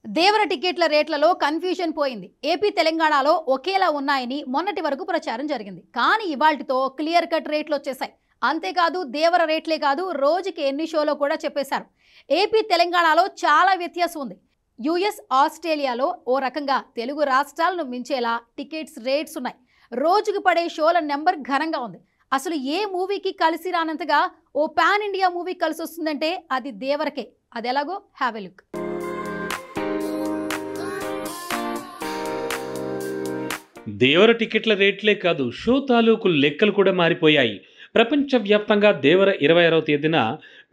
దేవర టికెట్ల రేట్లలో కన్ఫ్యూజన్ పోయింది. ఏపీ తెలంగాణలో ఒకేలా ఉన్నాయని మొన్నటి వరకు ప్రచారం జరిగింది. కానీ ఇవాల్టితో క్లియర్ కట్ రేట్లు వచ్చేసాయి. అంతేకాదు దేవర రేట్లే కాదు రోజుకి ఎన్ని షోలో కూడా చెప్పేశారు. ఏపీ తెలంగాణలో చాలా వ్యత్యాసం ఉంది. యుఎస్ ఆస్ట్రేలియాలో ఓ రకంగా తెలుగు రాష్ట్రాలను మించేలా టికెట్స్ రేట్స్ ఉన్నాయి. రోజుకు పడే షోల నెంబర్ ఘనంగా ఉంది. అసలు ఏ మూవీకి కలిసి రానంతగా ఓ పాన్ ఇండియా మూవీ కలిసి వస్తుందంటే అది దేవరకే. అది ఎలాగో హ్యావ్ ఎ లుక్. దేవర టికెట్ల రేట్లే కాదు షో తాలూకు లెక్కలు కూడా మారిపోయాయి. ప్రపంచవ్యాప్తంగా దేవర 26వ తేదీన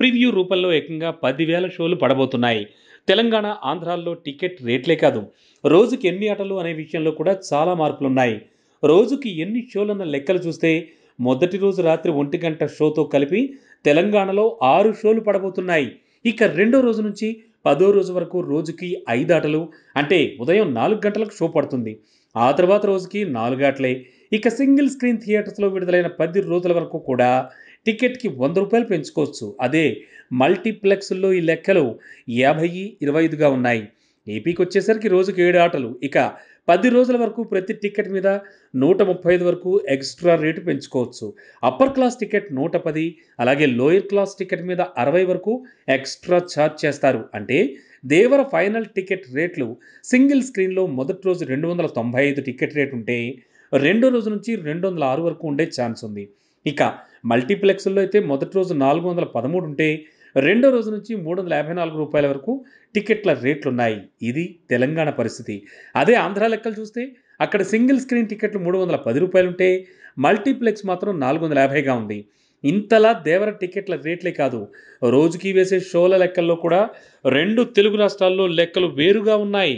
ప్రివ్యూ రూపంలో ఏకంగా 10,000 షోలు పడబోతున్నాయి. తెలంగాణ, ఆంధ్రాల్లో టికెట్ రేట్లే కాదు రోజుకి ఎన్ని ఆటలు అనే విషయంలో కూడా చాలా మార్పులున్నాయి. రోజుకి ఎన్ని షోలన్న లెక్కలు చూస్తే మొదటి రోజు రాత్రి 1 గంట షోతో కలిపి తెలంగాణలో 6 షోలు పడబోతున్నాయి. ఇక రెండో రోజు నుంచి 10వ రోజు వరకు రోజుకి 5 ఆటలు, అంటే ఉదయం 4 గంటలకు షో పడుతుంది. ఆ తర్వాత రోజుకి 4 ఆటలే. ఇక సింగిల్ స్క్రీన్ థియేటర్స్లో విడుదలైన 10 రోజుల వరకు కూడా టికెట్కి 100 రూపాయలు పెంచుకోవచ్చు. అదే మల్టీప్లెక్స్లో ఈ లెక్కలు 50, 25గా ఉన్నాయి. ఏపీకి వచ్చేసరికి రోజుకి 7 ఆటలు. ఇక 10 రోజుల వరకు ప్రతి టికెట్ మీద 135 వరకు ఎక్స్ట్రా రేటు పెంచుకోవచ్చు. అప్పర్ క్లాస్ టికెట్ 110, అలాగే లోయర్ క్లాస్ టికెట్ మీద 60 వరకు ఎక్స్ట్రా ఛార్జ్ చేస్తారు. అంటే దేవర ఫైనల్ టికెట్ రేట్లు సింగిల్ స్క్రీన్లో మొదటి రోజు 295 టికెట్ రేట్ ఉంటే రెండో రోజు నుంచి 206 వరకు ఉండే ఛాన్స్ ఉంది. ఇక మల్టీప్లెక్స్లో అయితే మొదటి రోజు 413 ఉంటే రెండో రోజు నుంచి 354 రూపాయల వరకు టికెట్ల రేట్లున్నాయి. ఇది తెలంగాణ పరిస్థితి. అదే ఆంధ్ర లెక్కలు చూస్తే అక్కడ సింగిల్ స్క్రీన్ టికెట్లు 310 రూపాయలు ఉంటే మల్టీప్లెక్స్ మాత్రం 450గా ఉంది. ఇంతలా దేవర టికెట్ల రేట్లే కాదు రోజుకి వేసే షోల లెక్కల్లో కూడా రెండు తెలుగు రాష్ట్రాల్లో లెక్కలు వేరుగా ఉన్నాయి.